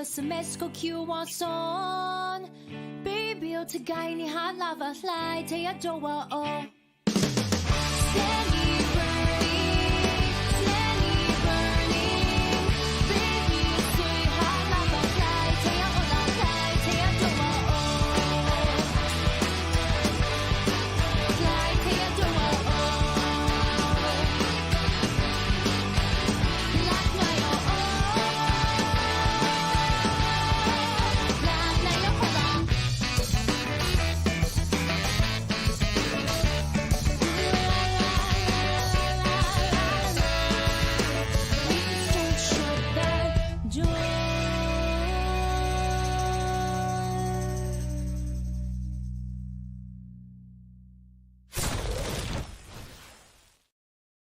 SMS ก็คิววอร์ซอน Baby ที่ไกลนี่หาลาวาฟลายเธออยากจะว่าโอ Steady burning Steady burning Baby ที่หาลาวาฟลายเธออยากว่าลาวฟลายเธออยากจะว่าโอ ฟลายเธออยากจะว่าโอ Like my oh Like ในละพลัง Please don't shut that door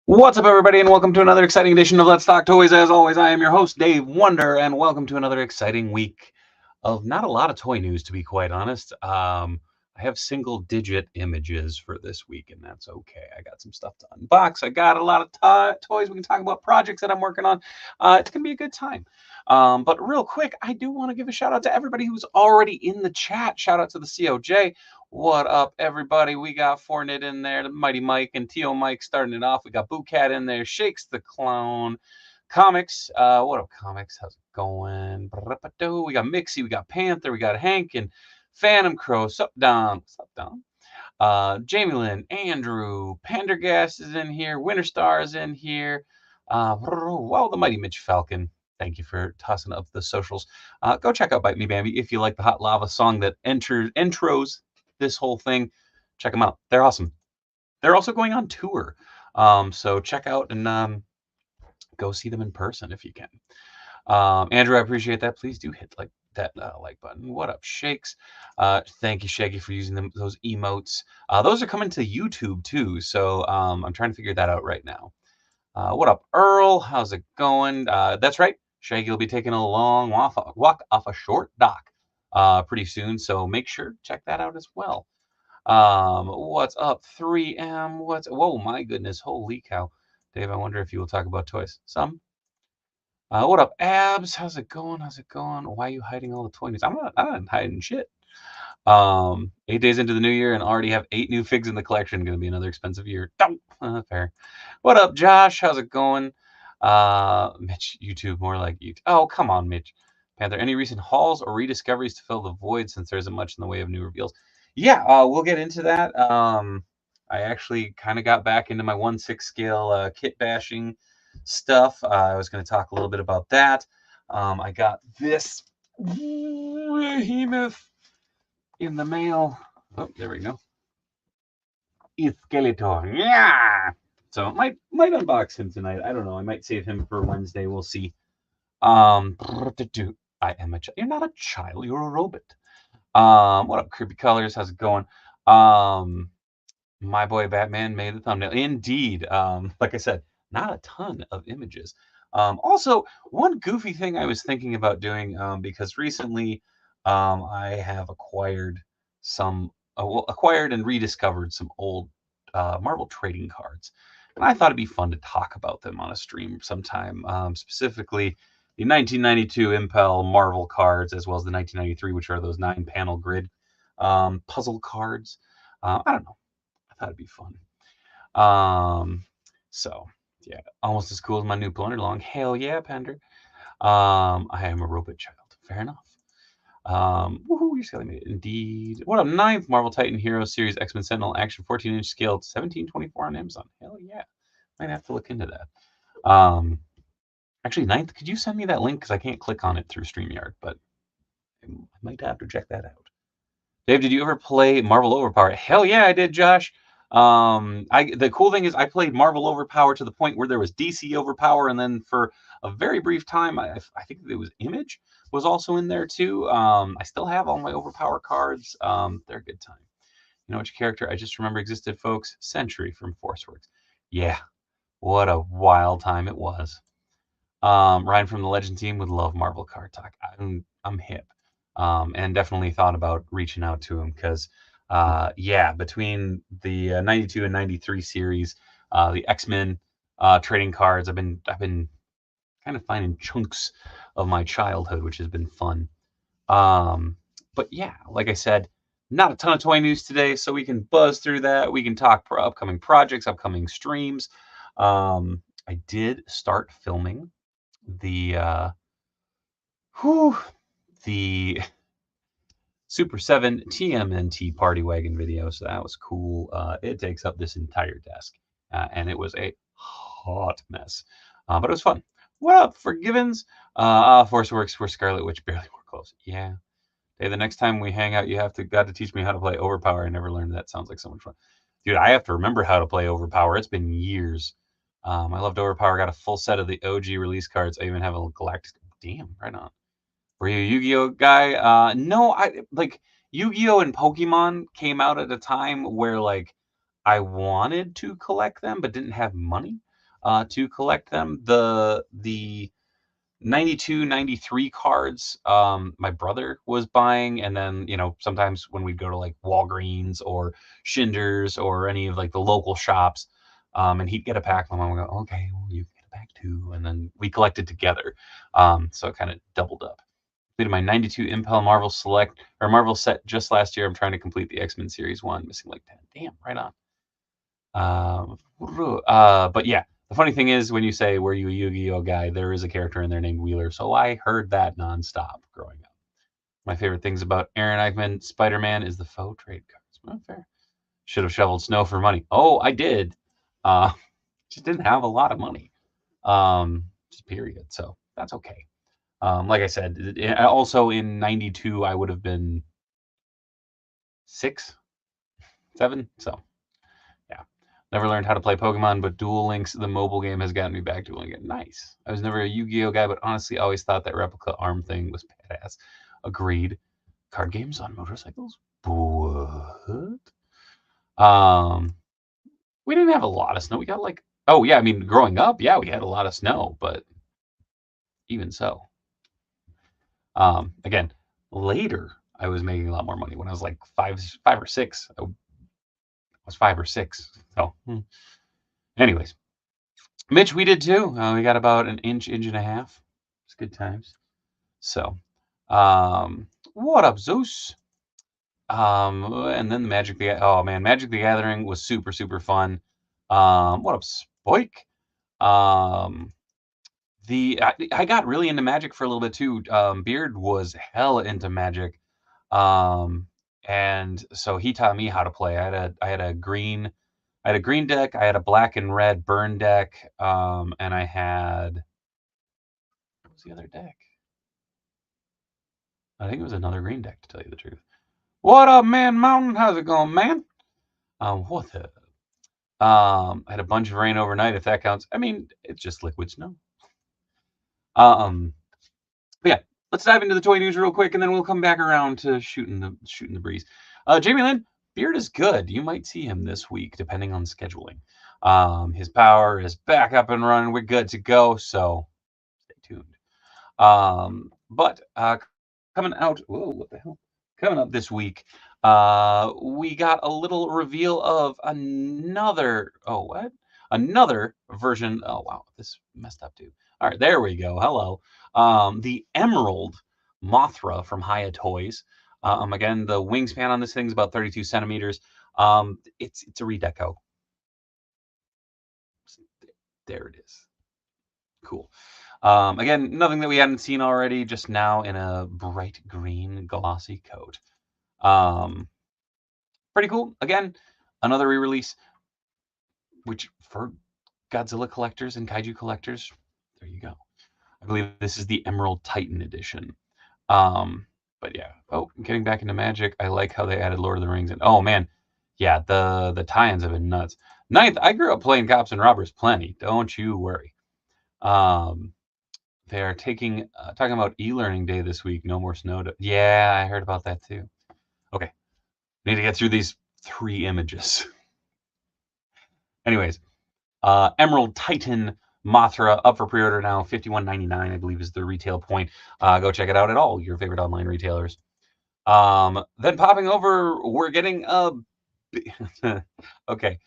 What's up, everybody, and welcome to another exciting edition of Let's Talk Toys. As always, I am your host, Dave Wonder, and welcome to another exciting week of not a lot of toy news, to be quite honest. I have single-digit images for this week, and that's okay. I got some stuff to unbox. I got a lot of toys. We can talk about projects that I'm working on. It's going to be a good time. But real quick, I do want to give a shout-out to everybody who's already in the chat. Shout-out to the COJ. What up, everybody? We got Fortnite in there, the Mighty Mike and T.O. Mike starting it off. We got Boo Cat in there, Shakes the Clown, Comics. What up, Comics? How's it going? We got Mixie, we got Panther, we got Hank and Phantom Crow. Sup, Dom? Sup, Dom? Jamie Lynn, Andrew, Pendergast is in here, Winterstar is in here. Wow, the Mighty Mitch Falcon. Thank you for tossing up the socials. Go check out Bite Me Bambi if you like the Hot Lava song that intros this whole thing. Check them out. They're awesome. They're also going on tour. So check out and go see them in person if you can. Andrew, I appreciate that. Please do hit that like button. What up, Shakes? Thank you, Shaggy, for using those emotes. Those are coming to YouTube too. So I'm trying to figure that out right now. What up, Earl? How's it going? That's right. Shaggy will be taking a long walk off a short dock pretty soon, so make sure to check that out as well. What's up, 3M? Whoa, my goodness, holy cow. Dave, I wonder if you will talk about toys. Some. What up, Abs? How's it going? Why are you hiding all the toy news? I'm not hiding shit. 8 days into the new year and already have 8 new figs in the collection. Going to be another expensive year. Fair. What up, Josh? How's it going? Mitch, YouTube, more like YouTube. Oh, come on, Mitch. Panther, any recent hauls or rediscoveries to fill the void since there isn't much in the way of new reveals? Yeah, we'll get into that. I actually kind of got back into my 1/6 scale kit bashing stuff. I was going to talk a little bit about that. I got this behemoth in the mail. Oh, there we go. It's Skeletor. Yeah. So might unbox him tonight. I don't know. I might save him for Wednesday. We'll see. I am a child. You're not a child. You're a robot. What up, Creepy Colors? How's it going? My boy Batman made the thumbnail. Indeed. Like I said, not a ton of images. Also, one goofy thing I was thinking about doing, because recently I have acquired and rediscovered some old Marvel trading cards. And I thought it'd be fun to talk about them on a stream sometime, specifically the 1992 Impel Marvel cards, as well as the 1993, which are those 9-panel grid puzzle cards. I don't know. I thought it'd be fun. So, yeah, almost as cool as my new Plunderlong. Hell yeah, Pender. I am a robot child. Fair enough. Woohoo, you scaling it. Indeed. What up, 9th Marvel Titan Hero Series X-Men Sentinel Action 14-inch scale, 1724 on Amazon. Hell yeah. Might have to look into that. Actually, 9th, could you send me that link? Because I can't click on it through StreamYard, but I might have to check that out. Dave, did you ever play Marvel Overpower? Hell yeah, I did, Josh. The cool thing is I played Marvel Overpower to the point where there was DC Overpower, and then for a very brief time, I think it was Image was also in there too. I still have all my Overpower cards. They're a good time. You know which character I just remember existed, folks? Sentry from Forceworks. Yeah, what a wild time it was. Ryan from the Legend team would love Marvel card talk. I'm hip, and definitely thought about reaching out to him because, yeah, between the 92 and 93 series, the X-Men trading cards, I've been kind of finding chunks of my childhood, which has been fun. But yeah, like I said, not a ton of toy news today, so we can buzz through that. We can talk upcoming projects, upcoming streams. I did start filming the the Super 7 TMNT Party Wagon video, so that was cool. It takes up this entire desk, and it was a hot mess, but it was fun. What up, Forgivens? Force Works for Scarlet Witch barely more close. Yeah. Hey, the next time we hang out, you got to teach me how to play Overpower. I never learned that. Sounds like so much fun. Dude, I have to remember how to play Overpower. It's been years. I loved Overpower. Got a full set of the OG release cards. I even have a Galactic. Damn, right on. Were you a Yu-Gi-Oh guy? No, I like Yu-Gi-Oh and Pokemon came out at a time where like I wanted to collect them but didn't have money to collect them. The 92, 93 cards my brother was buying, and then sometimes when we'd go to like Walgreens or Schindler's or any of like the local shops, and he'd get a pack, my mom would go, okay, well, you get a pack too, and then we collected together. So it kind of doubled up. Completed my 92 Impel Marvel Select or Marvel set just last year. I'm trying to complete the X-Men Series 1, missing like 10. Damn, right on. But yeah, the funny thing is when you say, were you a Yu-Gi-Oh guy, there is a character in there named Wheeler, so I heard that nonstop growing up. My favorite things about Aaron Eichman Spider-Man is the faux trade cards. Well, fair. Should have shoveled snow for money. Oh, I did. Just didn't have a lot of money. Just period. So that's okay. Like I said, also in 92, I would have been 6, 7. So yeah. Never learned how to play Pokemon, but Duel Links, the mobile game, has gotten me back dueling it. Nice. I was never a Yu-Gi-Oh guy, but honestly, always thought that replica arm thing was badass. Agreed. Card games on motorcycles? What? We didn't have a lot of snow. We got like, oh yeah, I mean, growing up, yeah, we had a lot of snow, but even so. Again, later, I was making a lot more money when I was like 5 or 6. I was 5 or 6. So, anyways, Mitch, we did too. We got about an inch and a half. It's good times. So, what up, Zeus? And then the Magic oh man, Magic the Gathering was super fun. What up, Spoik? I got really into Magic for a little bit too. Beard was hell into Magic. And so he taught me how to play. I had a green deck, I had a black and red burn deck, and I had, what was the other deck? I think it was another green deck, to tell you the truth. What up, Man Mountain? How's it going, man? What the? I had a bunch of rain overnight, if that counts. I mean, it's just liquid snow. But yeah, let's dive into the toy news real quick, and then we'll come back around to shooting the breeze. Jamie Lynn, Beard is good. You might see him this week, depending on scheduling. His power is back up and running. We're good to go, so stay tuned. But coming out, whoa, what the hell? Coming up this week, we got a little reveal of another version. Oh wow, this messed up too. All right, there we go. Hello. The Emerald Mothra from Haya Toys. Again, the wingspan on this thing is about 32 centimeters. It's a redeco. There it is. Cool. Again, nothing that we hadn't seen already, just now in a bright green glossy coat. Pretty cool. Again, another re-release, which for Godzilla collectors and Kaiju collectors, there you go. I believe this is the Emerald Titan edition. But yeah. Oh, getting back into Magic, I like how they added Lord of the Rings. And oh man, yeah, the tie-ins have been nuts. Ninth, I grew up playing Cops and Robbers plenty. Don't you worry. They are talking about e-learning day this week. No more snow. Yeah, I heard about that too. Okay, need to get through these 3 images. Anyways, Emerald Titan Mothra up for pre-order now. $51.99, I believe, is the retail point. Go check it out at all your favorite online retailers. Then popping over, we're getting a okay,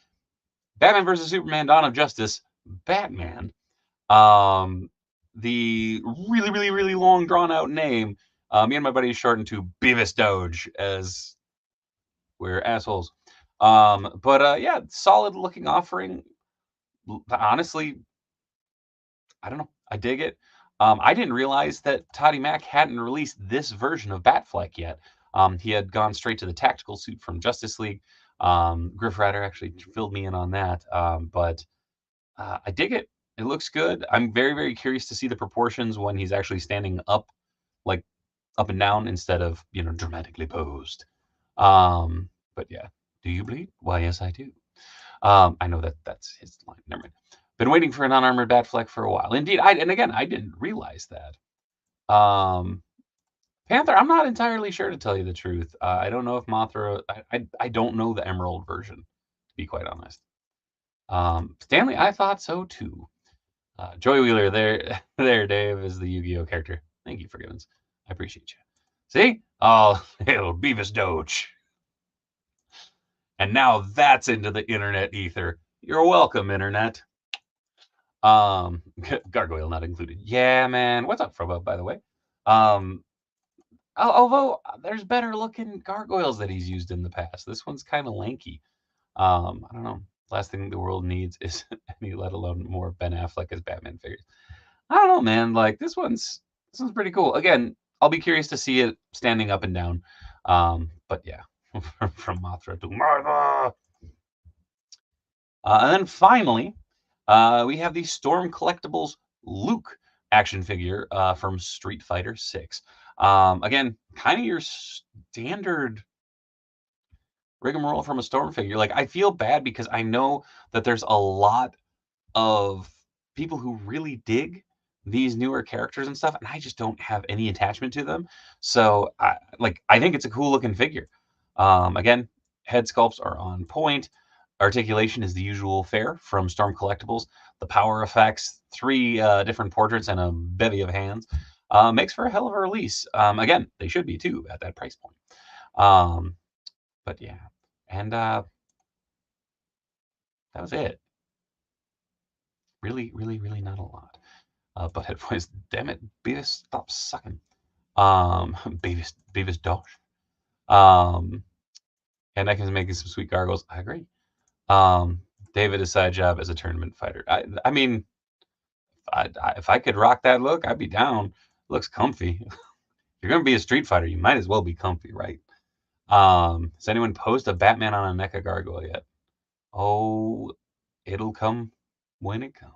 Batman versus Superman: Dawn of Justice. Batman. the really, really, really long, drawn-out name, me and my buddy shortened to Beavis Doge, as we're assholes. But yeah, solid-looking offering. Honestly, I don't know. I dig it. I didn't realize that Toddy Mac hadn't released this version of Batfleck yet. He had gone straight to the tactical suit from Justice League. Griff Rider actually filled me in on that. But I dig it. It looks good. I'm very, very curious to see the proportions when he's actually standing up, like up and down instead of, dramatically posed. But yeah, do you bleed? Why, yes, I do. I know that's his line. Never mind. Been waiting for an unarmored Batfleck for a while. Indeed, and again, I didn't realize that. Panther, I'm not entirely sure, to tell you the truth. I don't know if Mothra. I don't know the Emerald version, to be quite honest. Stanley, I thought so too. Joy Wheeler, there, Dave, is the Yu-Gi-Oh character. Thank you, forgiveness. I appreciate you. See? Oh, hail Beavis Doge. And now that's into the internet ether. You're welcome, internet. Gargoyle not included. Yeah, man. What's up, Frobo, by the way? Although there's better looking gargoyles that he's used in the past. This one's kind of lanky. I don't know. Last thing the world needs is any, let alone more Ben Affleck as Batman figures. I don't know, man. Like this one's pretty cool. Again, I'll be curious to see it standing up and down. But yeah, from Mothra to Martha. And then finally, we have the Storm Collectibles Luke action figure from Street Fighter 6. Again, kind of your standard rigmarole from a Storm figure. Like, I feel bad because I know that there's a lot of people who really dig these newer characters and stuff, and I just don't have any attachment to them. So, I think it's a cool looking figure. Again, head sculpts are on point. Articulation is the usual fare from Storm Collectibles. The power effects, 3 different portraits, and a bevy of hands makes for a hell of a release. Again, they should be too at that price point. But yeah, and that was it. Really, really, really not a lot. Butthead voice, damn it, Beavis, stop sucking. Beavis Dosh. And I can make some sweet gargles. I agree. David is side job as a tournament fighter. I mean, if I could rock that look, I'd be down. Looks comfy. If you're gonna be a Street Fighter, you might as well be comfy, right? Has anyone post a Batman on a NECA gargoyle yet? Oh, it'll come when it comes.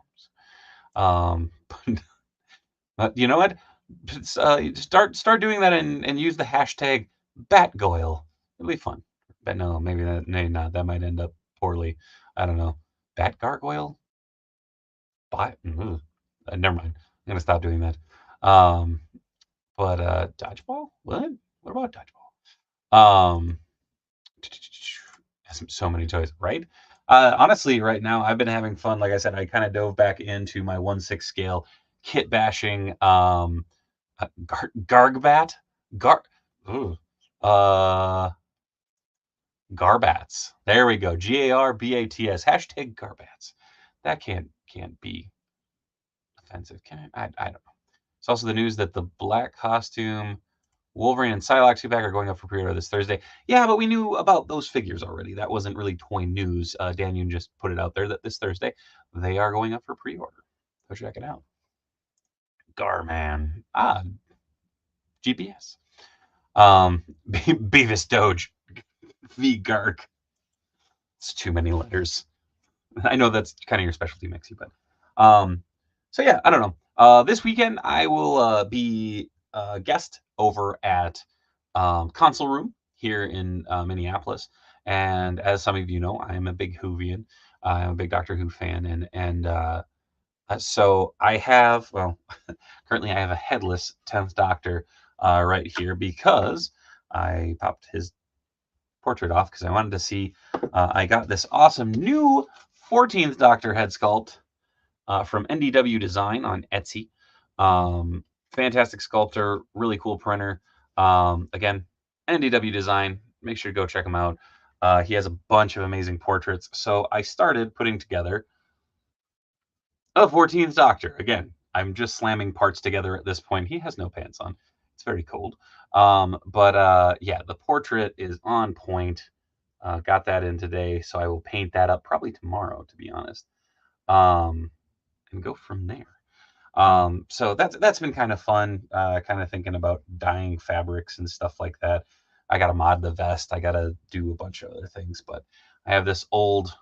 But you know what? Start doing that and use the hashtag Batgoyle. It'll be fun. But no, maybe not. That might end up poorly. I don't know. Bat gargoyle? Never mind. I'm gonna stop doing that. But dodgeball? What? What about dodgeball? So many toys, right? Honestly, right now I've been having fun. Like I said, I kind of dove back into my 1/6 scale kit bashing. Gargbat, Garbats. There we go. Garbats. Hashtag Garbats. That can't be offensive, can it? I don't know. It's also the news that the black costume Wolverine and Psylocke 2-pack are going up for pre-order this Thursday. Yeah, but we knew about those figures already. That wasn't really toy news. Dan Yoon just put it out there that this Thursday they are going up for pre-order. Go check it out. Garman. GPS. Beavis Doge. V Gark. It's too many letters. I know that's kind of your specialty, Mixie, but so yeah, I don't know. This weekend I will be a guest over at Console Room here in Minneapolis, and as some of you know, I am a big Whovian. I'm a big Doctor Who fan, and so I have, currently I have a headless 10th Doctor right here because I popped his portrait off because I wanted to see. I got this awesome new 14th Doctor head sculpt from NDW Design on Etsy. Fantastic sculptor, really cool printer. Again, NDW Design. Make sure to go check him out. He has a bunch of amazing portraits. So I started putting together a 14th Doctor. Again, I'm just slamming parts together at this point. He has no pants on. It's very cold. Yeah, the portrait is on point. Got that in today, so I will paint that up probably tomorrow, to be honest, and go from there. So that's been kind of fun. Kind of thinking about dyeing fabrics and stuff like that. I got to mod the vest. I got to do a bunch of other things, but I have this old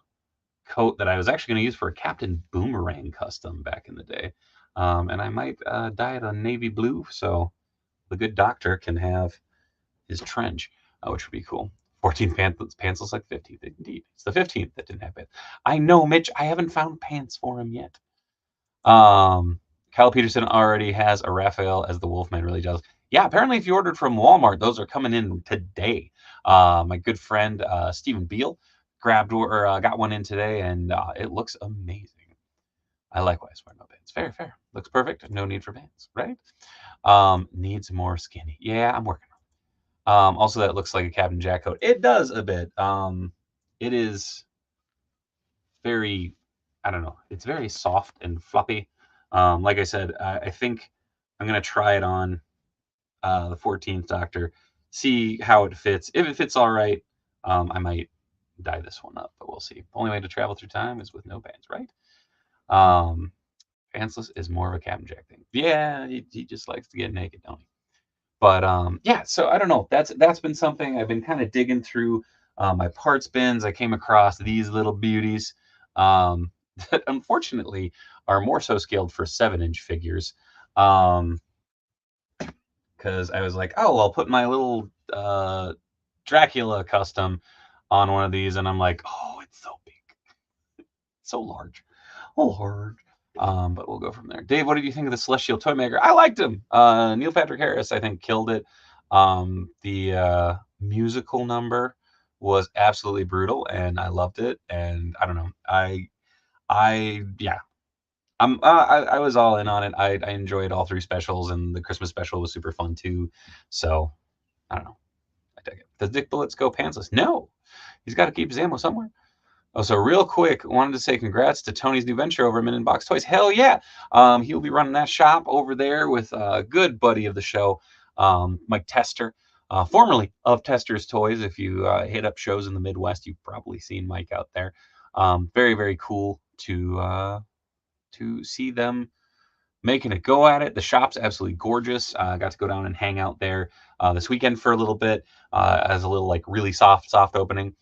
coat that I was actually going to use for a Captain Boomerang custom back in the day, and I might dye it a navy blue so the good doctor can have his trench, which would be cool. 14 pants looks like 15th. Indeed, it's the 15th that didn't have pants. I know, Mitch. I haven't found pants for him yet. Kyle Peterson already has a Raphael as the Wolfman. Really does. Yeah, apparently, if you ordered from Walmart, those are coming in today. My good friend Stephen Beal grabbed or got one in today, and it looks amazing. I likewise wear no pants. Fair, fair. Looks perfect. No need for pants, right? Needs more skinny. Yeah, I'm working on it. Also, that looks like a Captain Jack coat. It does a bit. It is very, I don't know, it's very soft and floppy. Like I said, I think I'm going to try it on the 14th Doctor, see how it fits. If it fits all right, I might dye this one up, but we'll see. The only way to travel through time is with no pants, right? Pantsless is more of a Captain Jack thing. Yeah, he just likes to get naked, don't he? But yeah, so I don't know. That's been something I've been kind of digging through my parts bins. I came across these little beauties that unfortunately are more so scaled for 7-inch figures. Because I was like, oh, I'll put my little Dracula custom on one of these, and I'm like, oh, it's so big, so large, oh large. But we'll go from there. Dave, what did you think of the Celestial Toymaker? I liked him. Neil Patrick Harris, I think, killed it. The musical number was absolutely brutal, and I loved it. And I don't know, yeah, I was all in on it. I enjoyed all 3 specials, and the Christmas special was super fun too. So I don't know, I dig it. Does Dick Bullets go pantsless? No, he's got to keep his ammo somewhere. Oh, so real quick, wanted to say congrats to Tony's new venture over at Min Box Toys. Hell yeah! He'll be running that shop over there with a good buddy of the show, Mike Tester, formerly of Tester's Toys. If you hit up shows in the Midwest, you've probably seen Mike out there. Very, very cool to see them making a go at it. The shop's absolutely gorgeous. Got to go down and hang out there this weekend for a little bit as a little like really soft opening.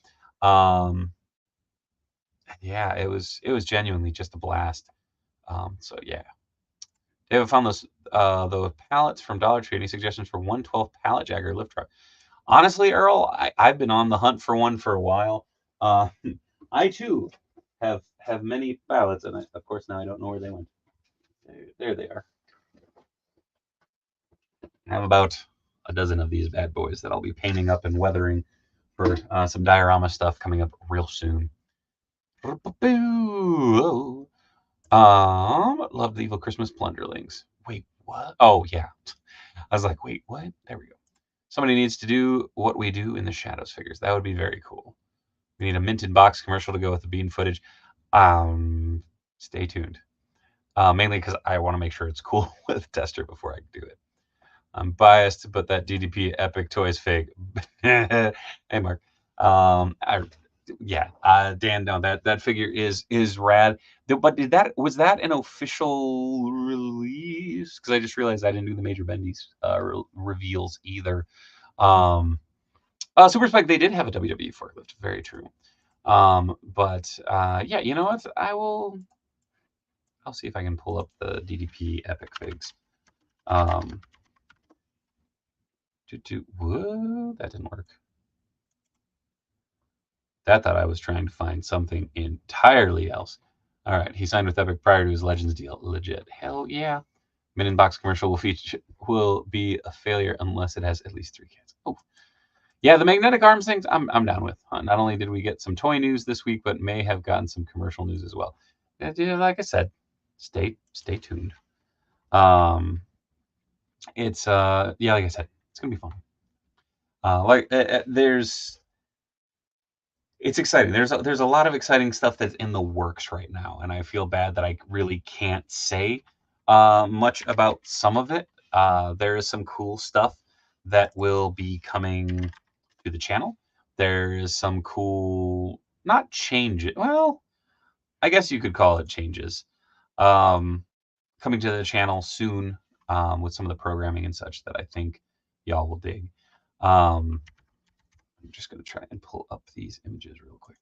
Yeah, it was genuinely just a blast. So yeah, they haven't found those pallets from Dollar Tree. Any suggestions for 112 pallet jacker lift truck? Honestly, Earl, I've been on the hunt for one for a while. Uh, I too have many pallets, and of course now I don't know where they went. There they are. I have about a dozen of these bad boys that I'll be painting up and weathering for some diorama stuff coming up real soon. Love the Evil Christmas Plunderlings. Wait, what? Oh, yeah. I was like, wait, what? There we go. Somebody needs to do what we do in the Shadows figures. That would be very cool. We need a minted box commercial to go with the bean footage. Stay tuned. Mainly because I want to make sure it's cool with Tester before I do it. I'm biased, but that DDP Epic Toys fig. Hey, Mark. Dan, no, that figure is rad. But was that an official release? Because I just realized I didn't do the Major Bendy's reveals either. Super Spike, they did have a WWE forklift. Very true. Yeah, you know what? I'll see if I can pull up the DDP Epic figs. Whoa, that didn't work. That thought I was trying to find something entirely else. All right, he signed with Epic prior to his Legends deal. Legit. Hell yeah. Min Box commercial will be a failure unless it has at least 3 cats. Oh, yeah, the magnetic arms things I'm down with. Not only did we get some toy news this week, but may have gotten some commercial news as well. Like I said, stay tuned. It's yeah, like I said, it's gonna be fun. It's exciting. There's a lot of exciting stuff that's in the works right now, and I feel bad that I really can't say much about some of it. There is some cool stuff that will be coming to the channel. There is some cool, not changes. Well, I guess you could call it changes. Coming to the channel soon with some of the programming and such that I think y'all will dig. I'm just going to try and pull up these images real quick.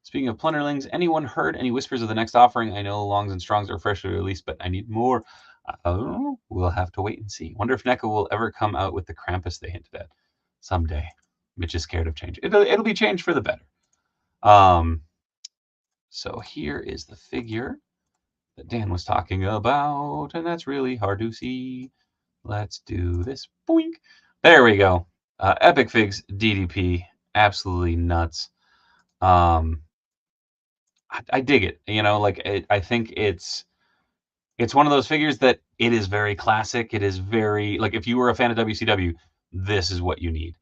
Speaking of plunderlings, anyone heard any whispers of the next offering? I know Longs and Strongs are freshly released, but I need more. I don't know. We'll have to wait and see. Wonder if NECA will ever come out with the Krampus they hinted at someday. Mitch is scared of change. It'll be changed for the better. So here is the figure that Dan was talking about, and that's really hard to see. Let's do this. Boink. There we go. Epic Figs DDP. Absolutely nuts. I dig it. You know, like I think it's one of those figures that it is very classic. It is very like if you were a fan of WCW, this is what you need.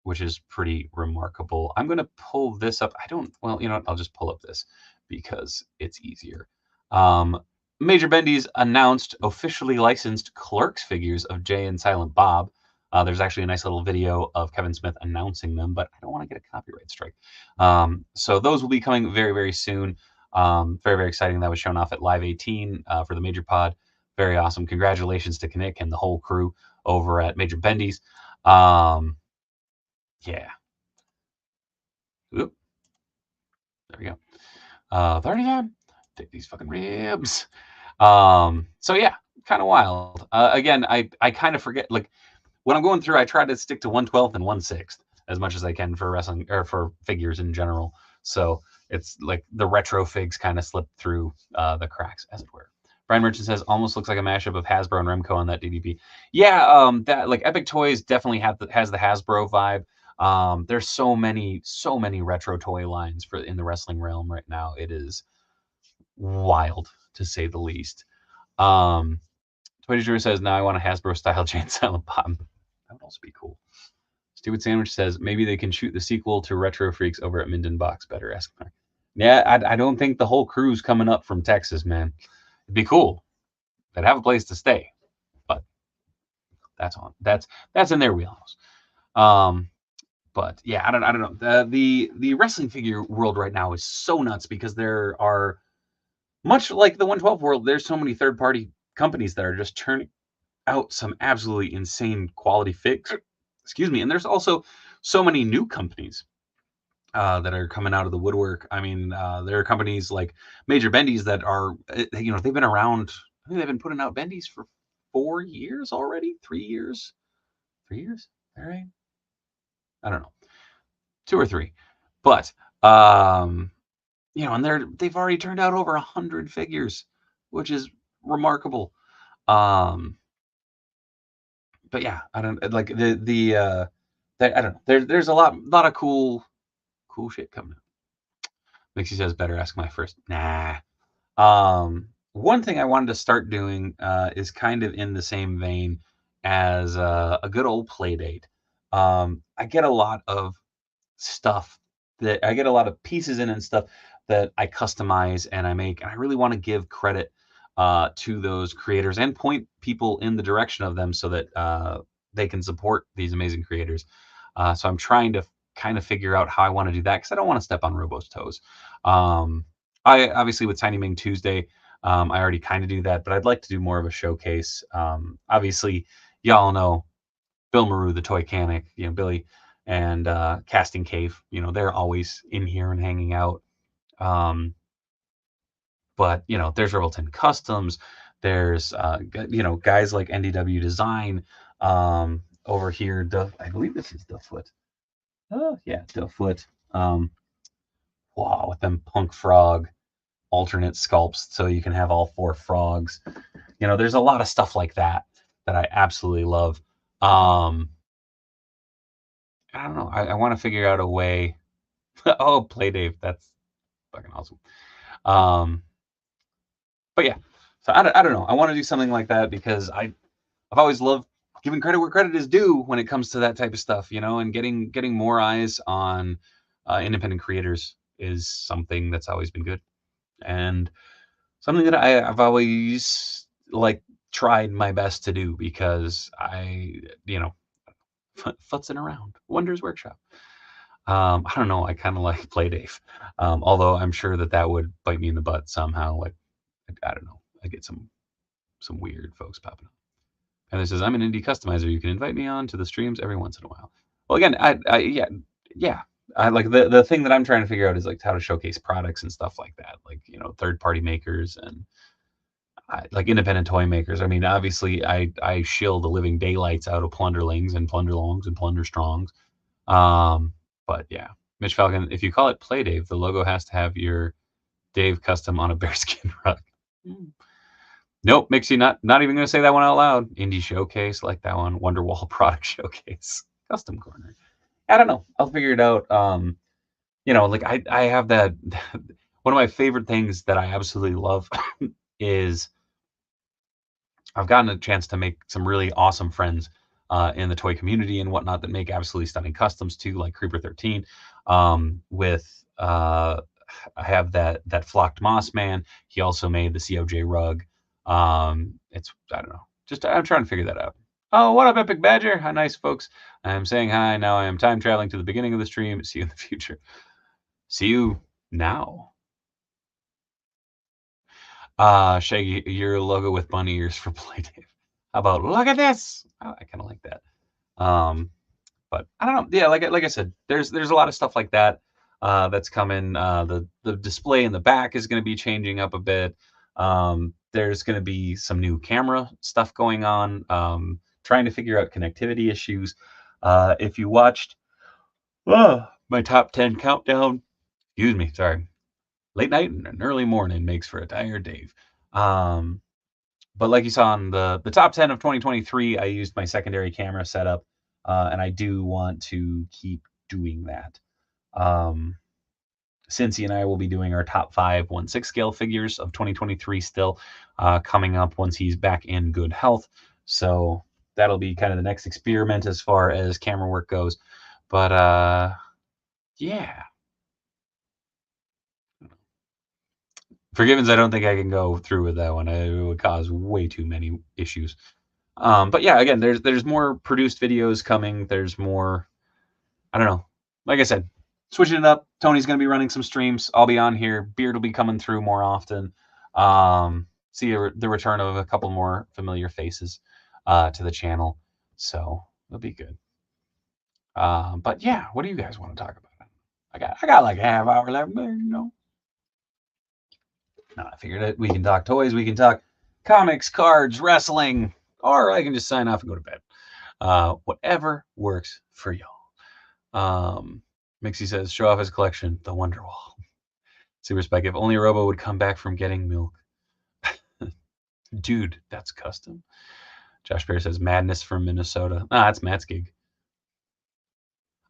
Which is pretty remarkable. I'm gonna pull this up. I don't. Well, you know what? I'll just pull up this because it's easier. Major Bendy's announced officially licensed Clerks figures of Jay and Silent Bob. There's actually a nice little video of Kevin Smith announcing them, but I don't want to get a copyright strike. So those will be coming very, very soon. Very, very exciting. That was shown off at Live 18 for the Major Pod. Very awesome. Congratulations to Knick and the whole crew over at Major Bendy's. Yeah. Oop. There we go. 30 time. Take these fucking ribs. So yeah, kind of wild. Again, I kind of forget, like, when I'm going through, I try to stick to 1/12 and 1/6 as much as I can for wrestling or for figures in general. So it's like the retro figs kind of slip through the cracks, as it were. Brian Merchant says almost looks like a mashup of Hasbro and Remco on that DDP. Yeah, that like Epic Toys definitely has the Hasbro vibe. There's so many retro toy lines for in the wrestling realm right now. It is wild to say the least. Toy Drew says, now I want a Hasbro style Jay and Silent Bob. That would also be cool. Stupid Sandwich says, maybe they can shoot the sequel to Retro Freaks over at Minden Box better. Ask Mark. Yeah, I don't think the whole crew's coming up from Texas, man. It'd be cool. They'd have a place to stay. But that's in their wheelhouse. But yeah, I don't know. The wrestling figure world right now is so nuts because there are, much like the 1/12 world, there's so many third-party companies that are just churning out some absolutely insane quality figs. Excuse me. And there's also so many new companies that are coming out of the woodwork. I mean, there are companies like Major Bendy's that are, you know, they've been around. I think they've been putting out Bendy's for 4 years already. 3 years. 3 years. All right. I don't know. 2 or 3. But you know, and they've already turned out over 100 figures, which is remarkable. But yeah, I don't like I don't know. There's a lot of cool shit coming up. Mixie says better ask my first. Nah. One thing I wanted to start doing is kind of in the same vein as a good old play date. I get a lot of stuff that I get a lot of pieces in and stuff that I customize and I make, and I really want to give credit to those creators and point people in the direction of them so that they can support these amazing creators. So I'm trying to kind of figure out how I want to do that because I don't want to step on Robo's toes. I obviously with Tiny Ming Tuesday, I already kind of do that, but I'd like to do more of a showcase. Obviously, y'all know Bill Maru, the Toy Canic, you know, Billy and Casting Cave, you know, they're always in here and hanging out. But you know, there's Rebelton Customs, there's you know, guys like NDW Design over here. I believe this is Dufffoot. Oh yeah, Dufffoot. Wow, with them Punk Frog alternate sculpts, so you can have all 4 frogs. You know, there's a lot of stuff like that that I absolutely love. I don't know. I want to figure out a way. Oh, Play Dave, that's fucking awesome. But yeah, so I don't know. I want to do something like that because I've always loved giving credit where credit is due when it comes to that type of stuff, you know, and getting more eyes on independent creators is something that's always been good. And something that I've always like tried my best to do because futzing around. Wonder's Workshop. I don't know. I kind of like Play Dave, although I'm sure that would bite me in the butt somehow. Like I don't know. I get some weird folks popping up. And it says, I'm an indie customizer. You can invite me on to the streams every once in a while. Well, again, yeah. I like the thing that I'm trying to figure out is like how to showcase products and stuff like that. Like, third party makers and like independent toy makers. I mean, obviously I shield the living daylights out of plunderlings and plunderlongs and plunderstrongs. But yeah, Mitch Falcon, if you call it Play Dave, the logo has to have your Dave custom on a bearskin rug. Nope, Mixie, not even gonna say that one out loud. Indie Showcase, like that one. Wonderwall Product Showcase, Custom Corner. I don't know. I'll figure it out. Like I have that. One of my favorite things that I absolutely love is I've gotten a chance to make some really awesome friends in the toy community and whatnot that make absolutely stunning customs too, like Creeper 13. With I have that flocked moss man. He also made the COJ rug. It's I don't know. Just I'm trying to figure that out. Oh, what up, Epic Badger? Hi, nice folks. I'm saying hi. Now I am time traveling to the beginning of the stream. See you in the future. See you now. Shaggy, your logo with bunny ears for Play Dave. How about look at this? I kind of like that. But I don't know. Yeah, like I said, there's a lot of stuff like that that's coming. The display in the back is going to be changing up a bit. There's going to be some new camera stuff going on. Trying to figure out connectivity issues. If you watched my top 10 countdown, excuse me, sorry, late night and an early morning makes for a tired Dave. But like you saw on the top 10 of 2023, I used my secondary camera setup, and I do want to keep doing that. Cincy and I will be doing our top 5 1/6 scale figures of 2023 still coming up once he's back in good health. So that'll be kind of the next experiment as far as camera work goes. But yeah. For Givens, I don't think I can go through with that one. It would cause way too many issues. But yeah, again, there's more produced videos coming. There's more. I don't know. Like I said, switching it up. Tony's going to be running some streams. I'll be on here. Beard will be coming through more often. See the return of a couple more familiar faces to the channel. So it'll be good. But yeah, what do you guys want to talk about? I got like a half hour left, but No, I figured it. We can talk toys. We can talk comics, cards, wrestling, or I can just sign off and go to bed. Whatever works for y'all. Mixie says, show off his collection, the Wonderwall. Super Spike, if only a Robo would come back from getting milk. Dude, that's custom. Josh Bear says, madness from Minnesota. That's Matt's gig.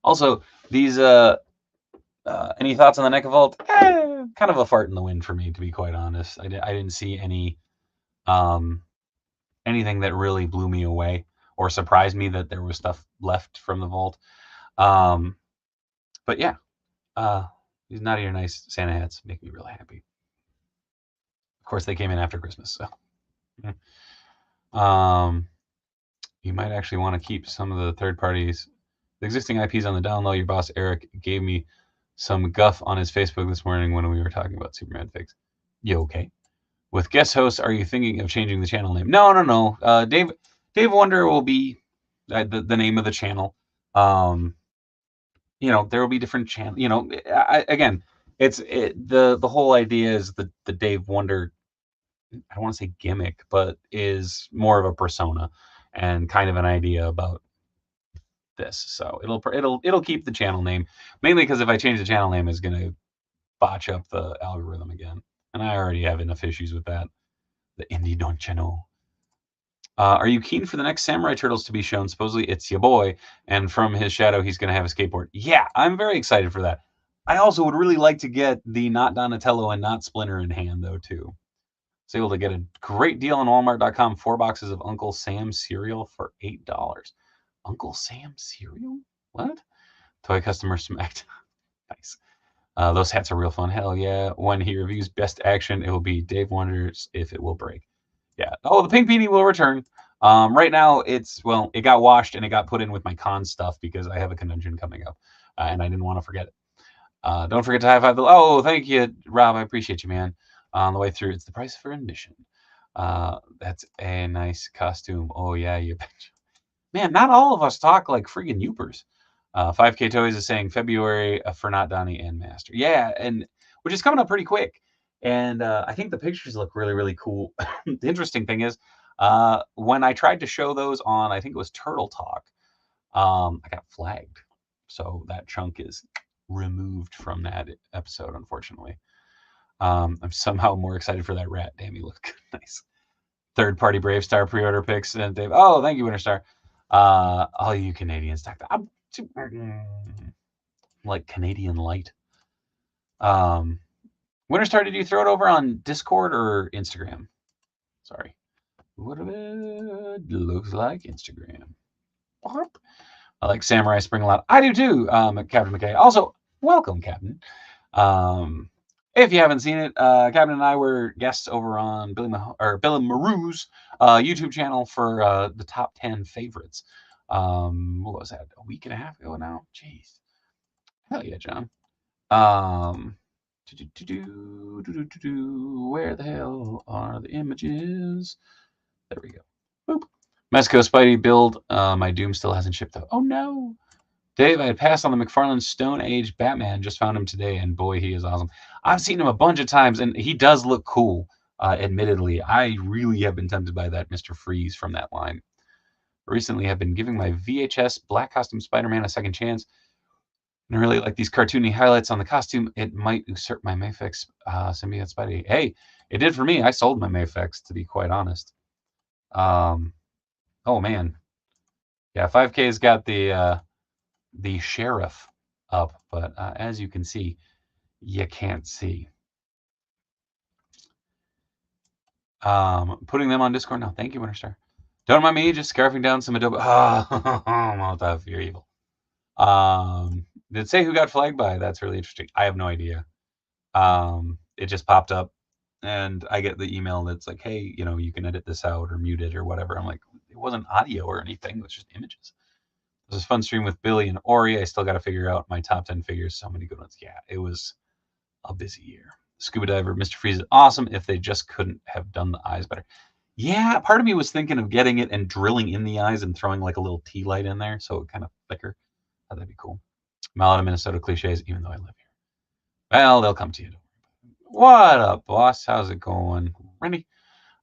Also, these any thoughts on the NECA Vault? Kind of a fart in the wind for me, to be quite honest. I didn't see any anything that really blew me away or surprised me that there was stuff left from the vault. But yeah, these naughty or nice Santa hats make me really happy. Of course, they came in after Christmas, so. You might actually want to keep some of the third parties, the existing IPs on the down low. Your boss Eric gave me some guff on his Facebook this morning when we were talking about Superman figs. You okay? With guest hosts, are you thinking of changing the channel name? No. Dave Wonder will be the name of the channel. There will be different channels. Again, the whole idea is the Dave Wonder. I don't want to say gimmick, but is more of a persona and kind of an idea about this. So it'll keep the channel name, mainly because if I change the channel name, it's gonna botch up the algorithm again, and I already have enough issues with that. The indie don't channel. Are you keen for the next Samurai Turtles to be shown? Supposedly it's your boy, and from his shadow, he's gonna have a skateboard. Yeah, I'm very excited for that. I also would really like to get the not Donatello and not Splinter in hand though too. Was able to get a great deal on Walmart.com. 4 boxes of Uncle Sam cereal for $8. Uncle Sam cereal? What? Toy customer smacked. Nice. Those hats are real fun. Hell yeah. When he reviews Best Action, it will be Dave Wonders if it will break. Yeah. Oh, the pink beanie will return. Right now, it got washed and it got put in with my con stuff because I have a convention coming up, and I didn't want to forget it. Don't forget to high five. Oh, thank you, Rob. I appreciate you, man. On the way through, it's the price for admission. That's a nice costume. Oh yeah, you betcha. Man, not all of us talk like friggin' youpers. 5K Toys is saying February for Not Donnie and Master. Yeah, and which is coming up pretty quick. And I think the pictures look really, really cool. The interesting thing is, when I tried to show those on, I think it was Turtle Talk, I got flagged. So that chunk is removed from that episode, unfortunately. I'm somehow more excited for that rat. Damn, you look nice. Third-party Brave Star pre-order picks and Dave. Oh, thank you, Winterstar. All you Canadians, I'm like Canadian light. Winterstar, did you throw it over on Discord or Instagram? Sorry. What it looks like Instagram. I like Samurai Spring a lot. I do too, Captain McKay. Also, welcome, Captain. If you haven't seen it, Captain and I were guests over on Bill and Maru's YouTube channel for the top 10 favorites. What was that? A week and a half ago now? Jeez. Hell yeah, John. Where the hell are the images? There we go. Boop. Mesco Spidey build. My Doom still hasn't shipped though. Oh no. Dave, I had passed on the McFarlane Stone Age Batman. Just found him today, and boy, he is awesome. I've seen him a bunch of times, and he does look cool. Admittedly, I really have been tempted by that Mr. Freeze from that line. Recently, I've been giving my VHS Black Costume Spider-Man a second chance, and I really like these cartoony highlights on the costume. It might usurp my Mafex symbiote Spidey. Hey, it did for me. I sold my Mafex, to be quite honest. Oh man, yeah, 5K's got the sheriff up, but as you can see, you can't see. Putting them on Discord now. Thank you, Winterstar. Don't mind me just scarfing down some Adobe. Molotov, you're evil. Did it say who got flagged by? That's really interesting. I have no idea. It just popped up, and I get the email that's like, hey, you can edit this out or mute it or whatever. I'm like, it wasn't audio or anything. It was just images. It was a fun stream with Billy and Ori. I still got to figure out my top 10 figures. So many good ones. Yeah, it was a busy year. Scuba Diver, Mr. Freeze is awesome if they just couldn't have done the eyes better. Yeah, part of me was thinking of getting it and drilling in the eyes and throwing like a little tea light in there so it kind of thicker. Oh, that'd be cool. I'm out of Minnesota cliches, even though I live here. Well, they'll come to you. What up, boss? How's it going? Randy?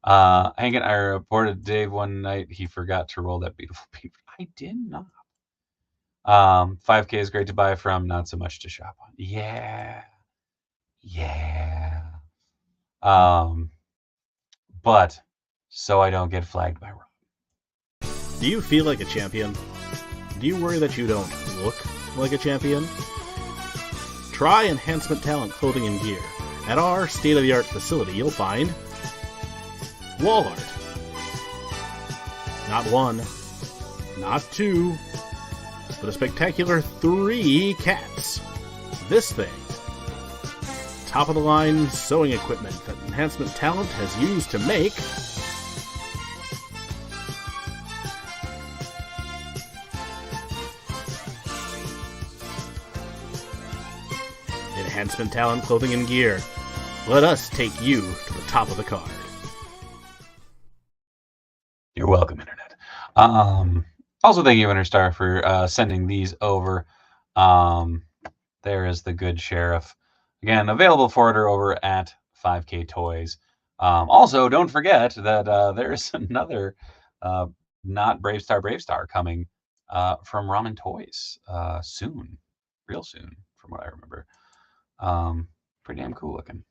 Hankin, I reported Dave one night he forgot to roll that beautiful paper. I did not. 5K is great to buy from, not so much to shop on. Yeah. But so I don't get flagged by Rob. Do you feel like a champion? Do you worry that you don't look like a champion? Try Enhancement Talent Clothing and Gear. At our state-of-the-art facility, you'll find wall art. Not one, not two, but a spectacular 3 cats. This thing. Top-of-the-line sewing equipment that Enhancement Talent has used to make Enhancement Talent Clothing and Gear. Let us take you to the top of the card. You're welcome, Internet. Also, thank you, Interstar, for sending these over. There is the good sheriff. Again, available for order over at 5K Toys. Also, don't forget that there's another not Brave Star coming from Ramen Toys soon. Real soon, from what I remember. Pretty damn cool looking.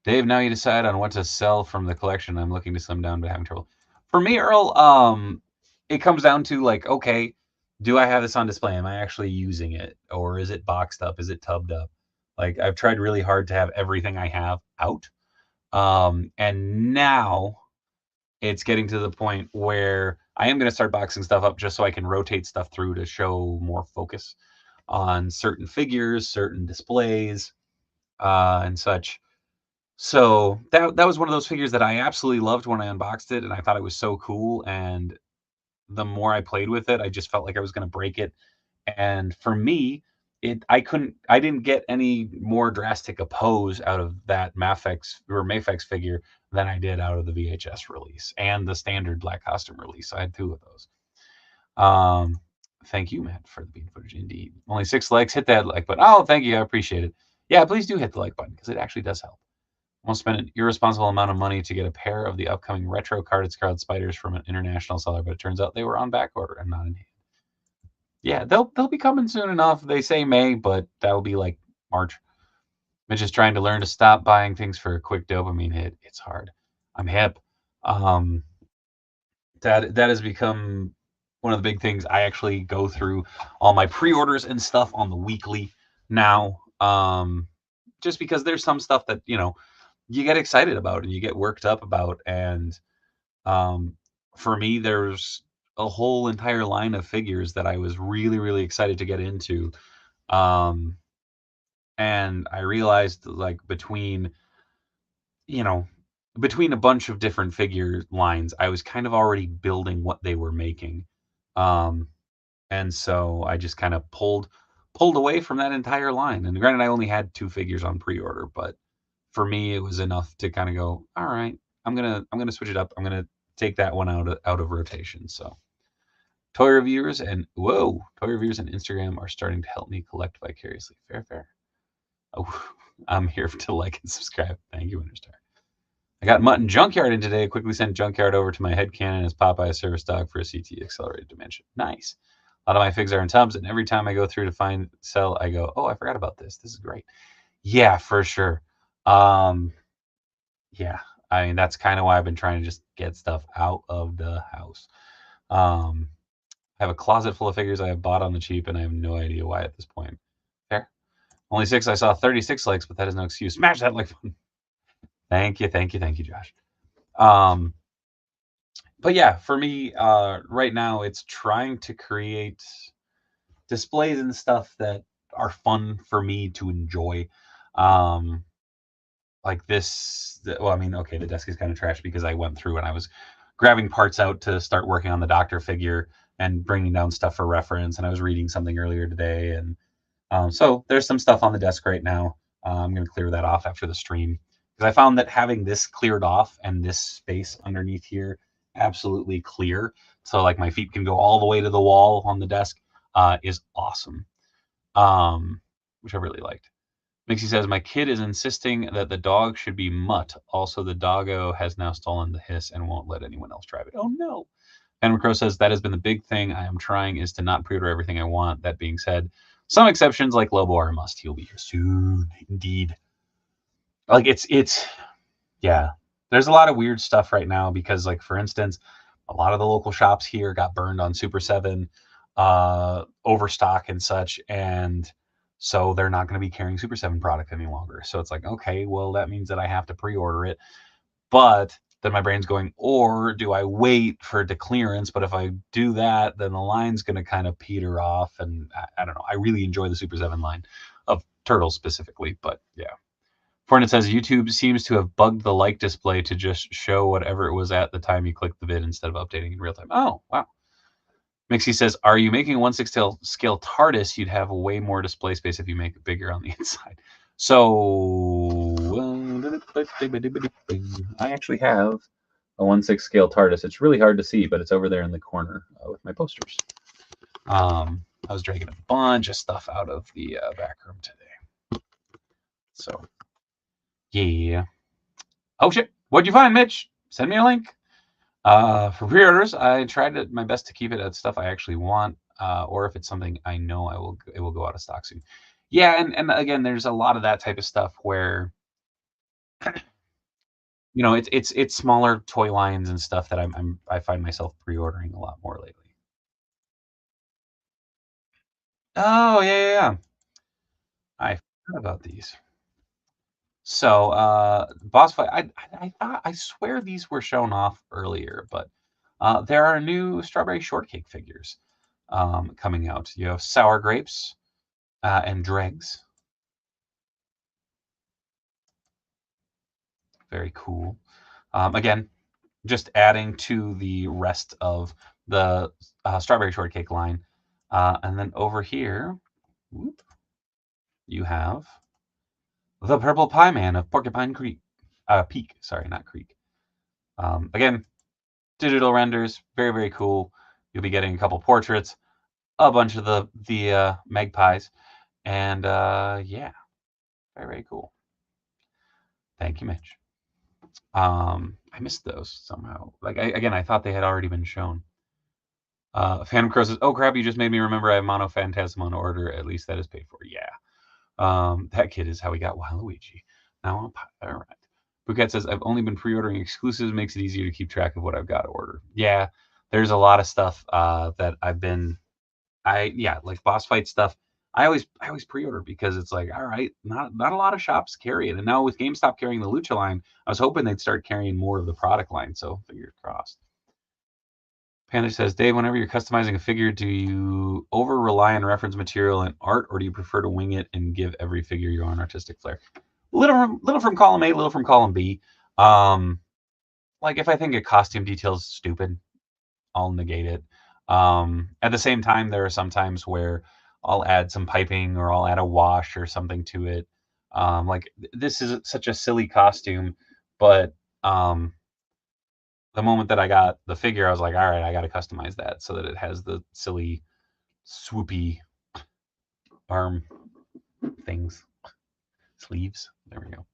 Dave, now you decide on what to sell from the collection. I'm looking to slim down, but having trouble. For me, Earl, it comes down to like, okay, do I have this on display? Am I actually using it? Or is it boxed up? Is it tubbed up? Like, I've tried really hard to have everything I have out. And now it's getting to the point where I am going to start boxing stuff up just so I can rotate stuff through to show more focus. on certain figures, certain displays, and such. So that was one of those figures that I absolutely loved when I unboxed it, and I thought it was so cool. And the more I played with it, I just felt like I was going to break it. And for me, I didn't get any more drastic a pose out of that Mafex figure than I did out of the VHS release and the standard Black Costume release. I had two of those. Thank you, Matt, for the bean footage. Indeed, only 6 likes. Hit that like button. Oh, thank you. I appreciate it. Yeah, please do hit the like button because it actually does help. Almost spent an irresponsible amount of money to get a pair of the upcoming retro carded Scarlet Spiders from an international seller, but it turns out they were on back order and not in hand. Yeah, they'll be coming soon enough. They say May, but that'll be like March. Mitch is trying to learn to stop buying things for a quick dopamine hit. It's hard. I'm hip. That has become one of the big things. I actually go through all my pre-orders and stuff on the weekly now. Just because there's some stuff that, you get excited about and you get worked up about. And for me, there's a whole entire line of figures that I was really, really excited to get into. And I realized like between a bunch of different figure lines, I was kind of already building what they were making. And so I just kind of pulled away from that entire line. And granted, I only had 2 figures on pre-order, but for me, it was enough to kind of go, all right, I'm gonna switch it up. I'm gonna take that one out of rotation. So toy reviewers and Instagram are starting to help me collect vicariously. Fair. Oh, I'm here to like and subscribe. Thank you, Winterstar. I got Mutton Junkyard in today. Quickly sent Junkyard over to my headcanon as Popeye service dog for a CT accelerated dimension. Nice. A lot of my figs are in tubs, and every time I go through to sell, I go, oh, I forgot about this. This is great. Yeah, for sure. Yeah, I mean, that's kind of why I've been trying to just get stuff out of the house. I have a closet full of figures I have bought on the cheap, and I have no idea why at this point. Fair. Only 6. I saw 36 likes, but that is no excuse. Smash that like button. Thank you, Josh. But yeah, for me, right now, it's trying to create displays and stuff that are fun for me to enjoy. Like this, well, I mean, okay, the desk is kind of trash because I went through and I was grabbing parts out to start working on the Doctor figure and bringing down stuff for reference. And I was reading something earlier today. And so there's some stuff on the desk right now. I'm going to clear that off after the stream because I found that having this cleared off and this space underneath here absolutely clear, so like my feet can go all the way to the wall on the desk, is awesome, which I really liked. Mixie says, my kid is insisting that the dog should be Mutt. Also, the doggo has now stolen the hiss and won't let anyone else drive it. Oh, no. And Crow says, that has been the big thing I am trying is to not pre-order everything I want. That being said, some exceptions like Lobo are a must. He'll be here soon. Indeed. Like, yeah. There's a lot of weird stuff right now because, like, for instance, a lot of the local shops here got burned on Super 7, overstock and such, and so they're not going to be carrying Super 7 product any longer. So it's like, okay, well, that means that I have to pre-order it. But then my brain's going, or do I wait for it to clearance? But if I do that, then the line's going to kind of peter off. And I don't know. I really enjoy the Super 7 line of Turtles specifically. But yeah. Fortnite says, YouTube seems to have bugged the like display to just show whatever it was at the time you clicked the vid instead of updating in real time. Oh, wow. Mixie says, are you making a 1/6 scale TARDIS? You'd have way more display space if you make it bigger on the inside. So I actually have a 1/6 scale TARDIS. It's really hard to see, but it's over there in the corner with my posters. I was dragging a bunch of stuff out of the back room today. So, yeah. Oh, shit. What'd you find, Mitch? Send me a link. For pre-orders, I tried my best to keep it at stuff I actually want, or if it's something I know it will go out of stock soon. Yeah, and again, there's a lot of that type of stuff where it's smaller toy lines and stuff that I find myself pre-ordering a lot more lately. Oh yeah. I forgot about these. So boss fight. I swear these were shown off earlier, but there are new strawberry shortcake figures coming out. You have sour grapes, and dregs. Very cool. Again, just adding to the rest of the strawberry shortcake line. And then over here, whoop, you have the Purple Pie Man of Porcupine Creek. Peak, sorry, not Creek. Again, digital renders, very, very cool. You'll be getting a couple portraits, a bunch of the magpies, and yeah, very, very cool. Thank you, Mitch. I missed those somehow. Like, I thought they had already been shown. Phantom Crow says, "Oh crap! You just made me remember I have Mono Phantasm on order. At least that is paid for." Yeah. That kid is how we got Waluigi. Now on pie. All right. Bouquet says, "I've only been pre-ordering exclusives. Makes it easier to keep track of what I've got to order." Yeah, there's a lot of stuff that I've been. Like boss fight stuff. I always pre-order because it's like, all right, not a lot of shops carry it, and now with GameStop carrying the Lucha line, I was hoping they'd start carrying more of the product line. So fingers crossed. Panda says, "Dave, whenever you're customizing a figure, do you over rely on reference material and art, or do you prefer to wing it and give every figure your own artistic flair?" Little from column A, little from column B. Like if I think a costume detail is stupid, I'll negate it. At the same time, there are some times where I'll add some piping or I'll add a wash or something to it. Like this is such a silly costume, but the moment that I got the figure, I was like, all right, I got to customize that so that it has the silly, swoopy arm things, sleeves. There we go.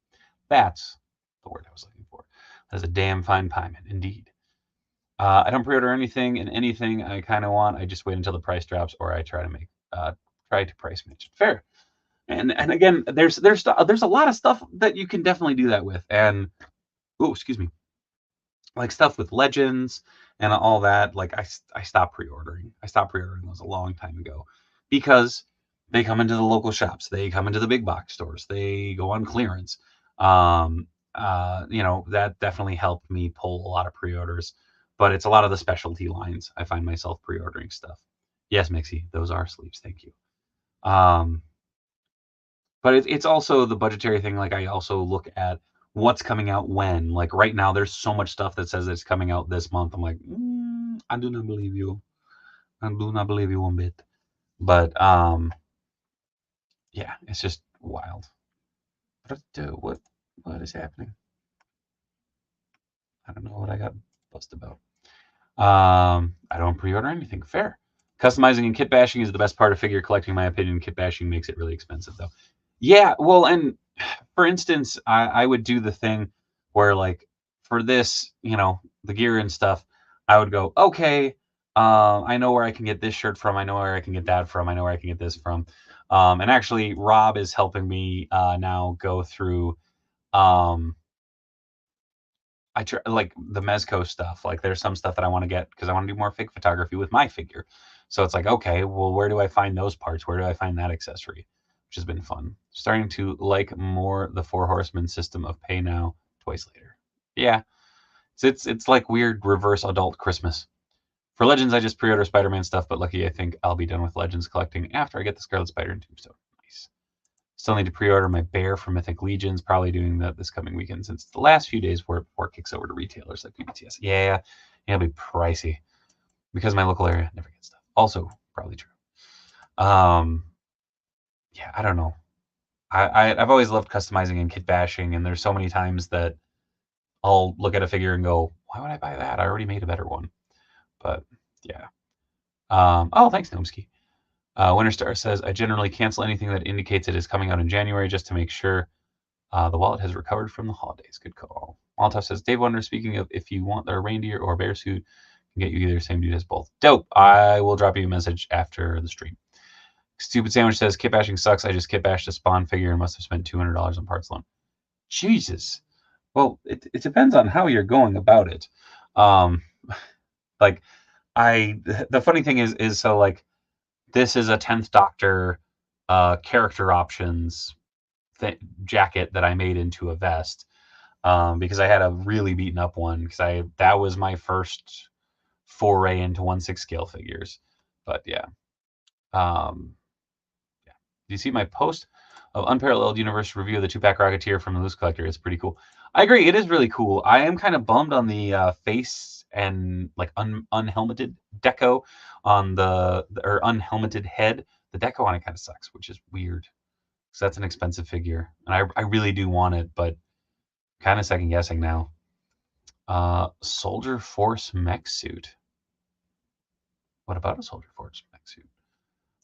That's the word I was looking for. That's a damn fine pieman, indeed. I don't pre-order anything, and anything I kind of want, I just wait until the price drops, or I try to price match it. Fair. And again, there's a lot of stuff that you can definitely do that with, and excuse me, like stuff with Legends and all that. Like I stopped pre-ordering. I stopped pre-ordering those a long time ago because they come into the local shops, they come into the big box stores, they go on clearance. That definitely helped me pull a lot of pre-orders, but it's a lot of the specialty lines. I find myself pre-ordering stuff. Yes, Mixie, those are sleeves. Thank you. But it's also the budgetary thing. Like I also look at what's coming out when. Like right now, there's so much stuff that says it's coming out this month. I'm like, I do not believe you. I do not believe you one bit. But yeah, it's just wild. What is happening? I don't know what I got buzzed about. I don't pre-order anything. Fair. Customizing and kit bashing is the best part of figure collecting, in my opinion. Kit bashing makes it really expensive, though. Yeah, well, and for instance, I would do the thing where, like, for this, the gear and stuff, I would go, okay, I know where I can get this shirt from. I know where I can get that from. I know where I can get this from. And actually, Rob is helping me now go through. I try like the Mezco stuff. Like there's some stuff that I want to get because I want to do more fig photography with my figure. So it's like, okay, well, where do I find those parts? Where do I find that accessory? Which has been fun. Starting to like more the Four Horsemen system of pay now, twice later. Yeah, it's like weird reverse adult Christmas. For Legends, I just pre-order Spider-Man stuff, but lucky I think I'll be done with Legends collecting after I get the Scarlet Spider and Tombstone. Nice. Still need to pre-order my bear for Mythic Legions. Probably doing that this coming weekend since the last few days before it kicks over to retailers like PBTS. Yeah, it'll be pricey because my local area never gets stuff. Also, probably true. Yeah, I don't know. I've always loved customizing and kit bashing, and there's so many times that I'll look at a figure and go, why would I buy that? I already made a better one. But yeah. Thanks, Gnomsky. Winterstar says, I generally cancel anything that indicates it is coming out in January just to make sure the wallet has recovered from the holidays. Good call. Molotov says, Dave Wonder, speaking of if you want a reindeer or a bear suit, can get you either same dude as both. Dope. I will drop you a message after the stream. Stupid Sandwich says, kit bashing sucks. I just kit bashed a Spawn figure and must have spent $200 on parts alone. Jesus. Well, it depends on how you're going about it. The funny thing is so like, this is a 10th Doctor character options jacket that I made into a vest because I had a really beaten up one because that was my first foray into 1/6 scale figures. But yeah. you see my post of Unparalleled Universe review of the 2-pack Rocketeer from the Loose Collector? It's pretty cool. I agree. It is really cool. I am kind of bummed on the face and like unhelmeted deco on or unhelmeted head. The deco on it kind of sucks, which is weird. So that's an expensive figure, and I really do want it, but kind of second guessing now. Soldier Force mech suit. What about a Soldier Force mech suit?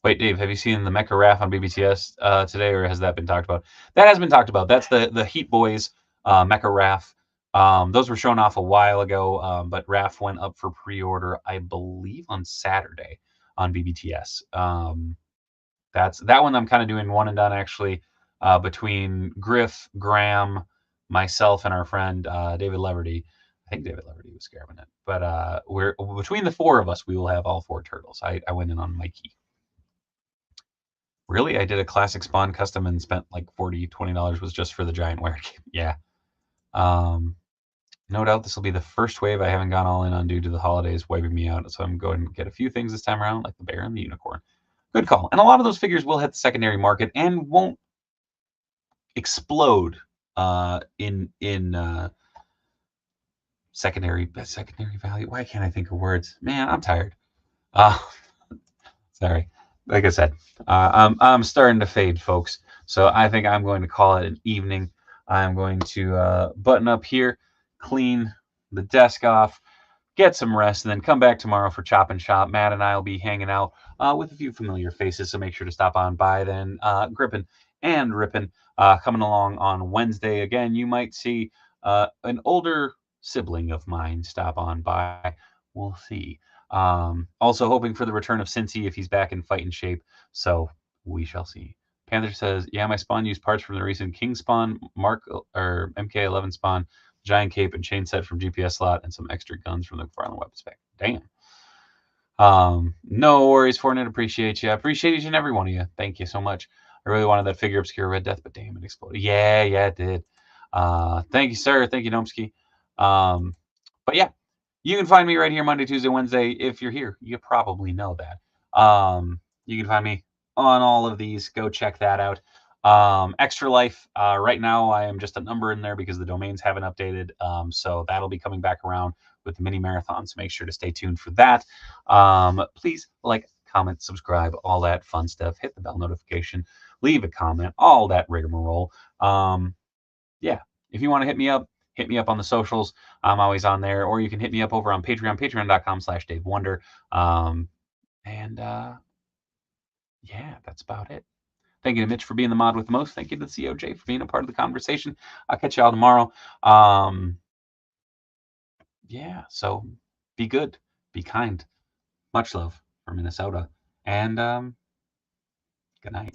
Wait, Dave, have you seen the Mecha Raph on BBTS today, or has that been talked about? That has been talked about. That's the Heat Boys Mecha Raph. Those were shown off a while ago, but Raph went up for pre-order, I believe, on Saturday on BBTS. That's that one. I'm kind of doing one and done actually, between Griff, Graham, myself, and our friend David Leverty. I think David Leverty was grabbing it, but we're between the 4 of us, we will have all 4 turtles. I went in on Mikey. Really? I did a classic Spawn custom and spent like $20 was just for the giant wire cape. Yeah. No doubt this will be the first wave I haven't gone all in on due to the holidays wiping me out. So I'm going to get a few things this time around, like the bear and the unicorn. Good call. And a lot of those figures will hit the secondary market and won't explode in secondary value. Why can't I think of words? Man, I'm tired. Sorry. Like I said, I'm starting to fade, folks. So I think I'm going to call it an evening. I'm going to button up here, clean the desk off, get some rest, and then come back tomorrow for Chop and Shop. Matt and I will be hanging out with a few familiar faces, so make sure to stop on by then. Grippin' and Rippin' coming along on Wednesday. Again, you might see an older sibling of mine stop on by. We'll see. Also hoping for the return of Cincy if he's back in fighting shape. So we shall see. Panther says, yeah, my spawn used parts from the recent King spawn, Mark or MK11 spawn, giant cape and chain set from GPS slot, and some extra guns from the McFarlane weapons pack. Damn. No worries, Fortnite. Appreciate you. I appreciate each and every one of you. Thank you so much. I really wanted that figure Obscure Red Death, but damn, it exploded. Yeah, it did. Thank you, sir. Thank you, Nomsky. But yeah, you can find me right here Monday, Tuesday, Wednesday. If you're here, you probably know that. You can find me on all of these. Go check that out. Extra Life, right now I am just a number in there because the domains haven't updated. So that'll be coming back around with the mini marathon. So make sure to stay tuned for that. Please like, comment, subscribe, all that fun stuff. Hit the bell notification, leave a comment, all that rigmarole. Yeah, if you want to hit me up on the socials. I'm always on there, or you can hit me up over on Patreon, patreon.com/DaveWonder. Yeah, that's about it. Thank you to Mitch for being the mod with the most. Thank you to the COJ for being a part of the conversation. I'll catch y'all tomorrow. Yeah, so be good, be kind. Much love from Minnesota, and good night.